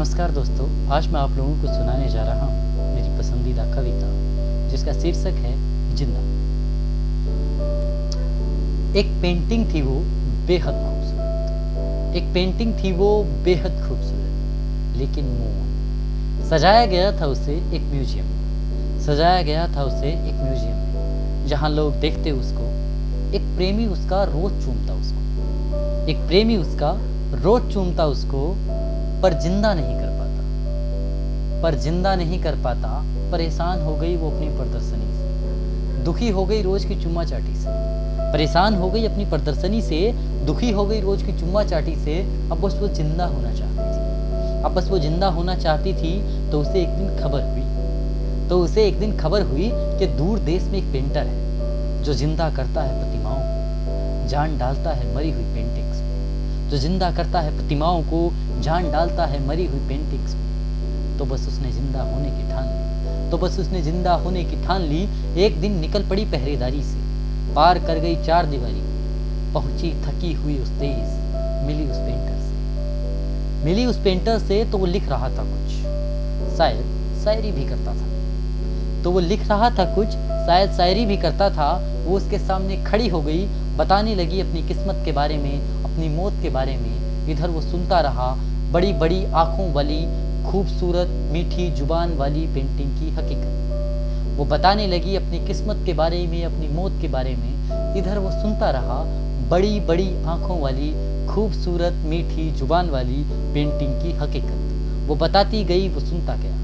नमस्कार दोस्तों, आज मैं आप लोगों को सुनाने जा रहा हूँ मेरी पसंदीदा कविता जिसका शीर्षक है जिंदा। एक पेंटिंग थी वो बेहद खूबसूरत, एक पेंटिंग थी वो बेहद खूबसूरत, लेकिन मौन। सजाया गया था उसे एक म्यूजियम में, सजाया गया था उसे एक म्यूजियम में, जहाँ लोग देखते उसको। एक प्रेमी उसका रोज चूमता उसको, एक प्रेमी उसका रोज चूमता उसको, पर जिंदा नहीं कर पाता, पर जिंदा नहीं कर पाता। परेशान हो गई वो अपनी प्रदर्शनी से, दुखी हो गई रोज की चुम्मा चाटी से, परेशान हो गई अपनी प्रदर्शनी से, दुखी हो गई रोज की चुम्मा चाटी से। अब बस वो जिंदा होना चाहती थी, अब बस वो जिंदा होना चाहती थी। तो उसे एक दिन खबर हुई, तो उसे एक दिन खबर हुई कि दूर देश में एक पेंटर है जो जिंदा करता है प्रतिमाओं को, जान डालता है मरी हुई पेंटिंग्स में, जो जिंदा करता है प्रतिमाओं को, जान डालता है मरी हुई पेंटिंग्स में। तो बस उसने जिंदा होने की ठान ली, तो बस उसने जिंदा होने की ठान ली। एक दिन निकल पड़ी पहरेदारी से, पार कर गई चार दीवारी, पहुंची थकी हुई उस देश, मिली उस पेंटर से, मिली उस पेंटर से। तो वो लिख रहा था कुछ, शायद शायरी भी करता था, तो वो लिख रहा था कुछ, शायद शायरी भी करता था। वो उसके सामने खड़ी हो गई, बताने लगी अपनी किस्मत के बारे में, अपनी मौत के बारे में। इधर वो सुनता रहा, बड़ी बड़ी आंखों वाली, खूबसूरत मीठी जुबान वाली पेंटिंग की हकीकत। वो बताने लगी अपनी किस्मत के बारे में, अपनी मौत के बारे में। इधर वो सुनता रहा, बड़ी बड़ी आंखों वाली, खूबसूरत मीठी जुबान वाली पेंटिंग की हकीकत। वो बताती गई, वो सुनता गया।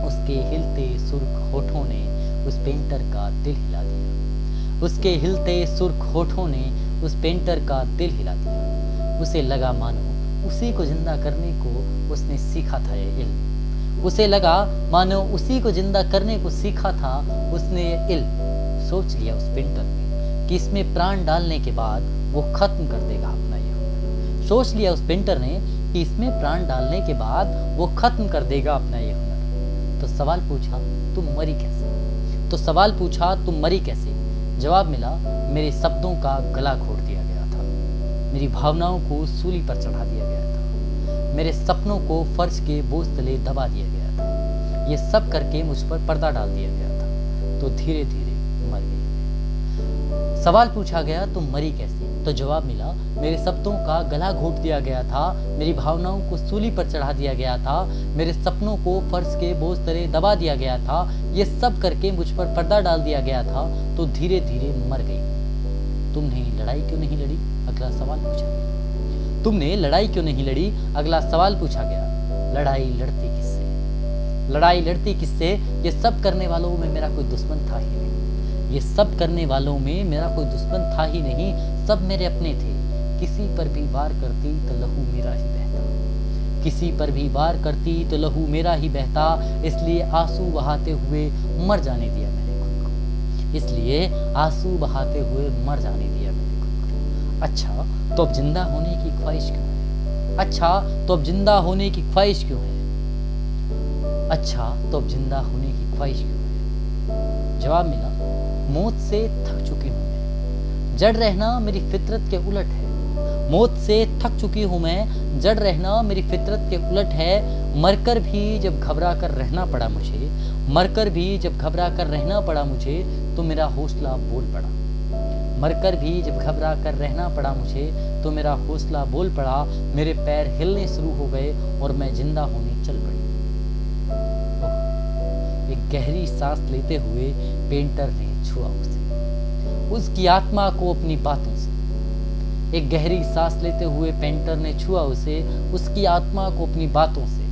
उसके हिलते सुर्ख होठों ने उस पेंटर का दिल हिला दिया, उसके हिलते सुर्ख होठों ने उस पेंटर का दिल हिला दिया। उसे लगा मानो उसी को जिंदा करने को उसने सीखा था ये इल्म, उसे लगा मानो उसी को जिंदा करने को सीखा था उसने ये इल्म। सोच लिया उस पेंटर ने कि इसमें प्राण डालने के बाद वो खत्म कर देगा अपना ये हुनर। सोच लिया उस पेंटर ने कि इसमें प्राण डालने के बाद वो खत्म कर देगा अपना ये हुनर। तो सवाल पूछा, तुम मरी कैसे? तो सवाल पूछा, तुम मरी कैसे? जवाब मिला, मेरे शब्दों का गला घोट दिया गया था, मेरी भावनाओं को सूली पर चढ़ा दिया गया था, मेरे सपनों को फर्श के बोझ तले दबा दिया गया था, ये सब करके मुझ पर पर्दा डाल दिया गया था। तो धीरे धीरे मर गई। सवाल पूछा गया, तुम मरी कैसे? तो जवाब मिला, मेरे शब्दों का गला घोट दिया गया था, मेरी भावनाओं को सूली पर चढ़ा दिया गया था, मेरे सपनों को फर्श के बोझ तले दबा दिया गया था, ये सब करके मुझ पर पर्दा डाल दिया गया था। तो धीरे धीरे मर गई। तुमने लड़ाई क्यों नहीं लड़ी? अगला सवाल पूछा गया। तुमने लड़ाई क्यों नहीं लड़ी? अगला सवाल पूछा गया। लड़ाई लड़ती किससे? लड़ाई लड़ती किससे? ये सब करने वालों में मेरा कोई दुश्मन था ही नहीं, ये सब करने वालों में मेरा कोई दुश्मन था ही नहीं, सब मेरे अपने थे। किसी पर भी वार करती तो लहू मेरा ही बहता, किसी पर भी वार करती तो लहू मेरा ही बहता। इसलिए आंसू बहाते हुए मर जाने दिया मैंने खुद को, इसलिए आंसू बहाते हुए मर जाने दिया मैंने खुद को। अच्छा तो अब जिंदा होने की ख्वाहिश क्यों है? अच्छा तो अब जिंदा होने की ख्वाहिश क्यों है? अच्छा तो अब जिंदा होने की ख्वाहिश क्यों है? जवाब मिला, मौत से थक चुकी हूँ मैं, जड़ रहना मेरी फितरत के उलट है। मौत से थक चुकी हूँ मैं, जड़ रहना मेरी फितरत के उलट है। मरकर भी जब घबरा कर रहना पड़ा मुझे, मरकर भी जब घबरा कर रहना पड़ा मुझे, तो मेरा हौसला बोल पड़ा। मरकर भी जब घबरा कर रहना पड़ा मुझे, तो मेरा हौसला बोल पड़ा। मेरे पैर हिलने शुरू हो गए और मैं जिंदा होने चल पड़ी। एक गहरी सांस लेते हुए पेंटर ने छुआ उसे, उसकी आत्मा को अपनी बातों से। एक गहरी सांस लेते हुए पेंटर ने छुआ उसे, उसकी आत्मा को अपनी बातों से।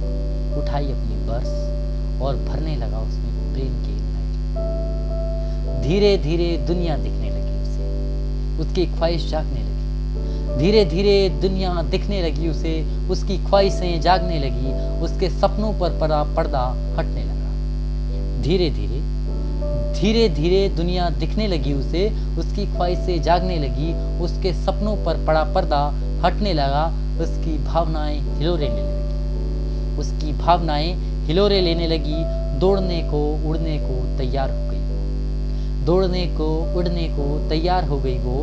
उठाई अपनी बर्स और भरने लगा उसमें प्रेम की नहर। धीरे धीरे दुनिया दिखने लगी उसे, उसकी ख्वाहिश जागने लगी। धीरे धीरे दुनिया दिखने लगी उसे, उसकी ख्वाहिशें जागने लगी, उसके सपनों पर पड़ा पर्दा हटने लगा। धीरे धीरे धीरे धीरे दुनिया दिखने लगी उसे, उसकी ख्वाहिशें जागने लगी, उसके सपनों पर पड़ा पर्दा हटने लगा। उसकी भावनाएं हिलोरे लेने लगी, उसकी भावनाएं हिलोरे लेने लगी। दौड़ने को उड़ने को तैयार हो गई वो, दौड़ने को उड़ने को तैयार हो गई वो।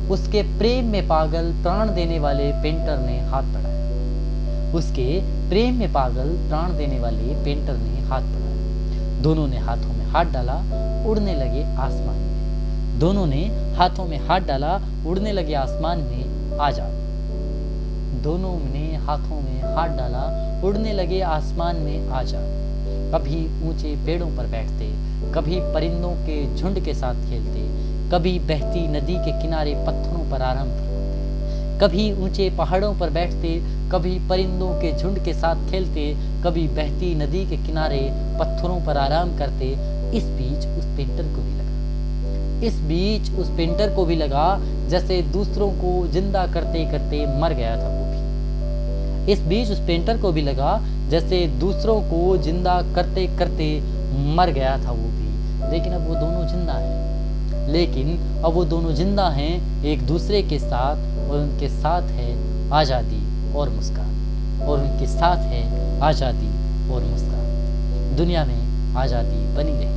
उसके प्रेम में पागल प्राण देने वाले पेंटर ने हाथ बढ़ाया, उसके प्रेम में पागल प्राण देने वाले पेंटर ने हाथ बढ़ाया। दोनों ने हाथों में हाथ डाला, उड़ने लगे आसमान में। दोनों ने हाथों में हाथ डाला, उड़ने लगे आसमान में आजाद। दोनों ने हाथों में हाथ डाला, उड़ने लगे आसमान में आजाद। कभी ऊंचे पेड़ों पर बैठते, कभी परिंदों के झुंड के साथ खेलते, कभी बहती नदी के किनारे पत्थरों पर आराम फरमाते। कभी ऊंचे पहाड़ों पर बैठते, कभी परिंदों के झुंड के साथ खेलते, कभी बहती नदी के किनारे पत्थरों पर आराम करते। इस बीच उस पेंटर को भी लगा जैसे दूसरों को जिंदा करते करते मर गया था वो भी। इस बीच उस पेंटर को भी लगा जैसे दूसरों को जिंदा करते करते मर गया था वो भी। लेकिन अब वो दोनों जिंदा हैं एक दूसरे के साथ, और उनके साथ है आज़ादी और मुस्कान। दुनिया में आज़ादी बनी रही।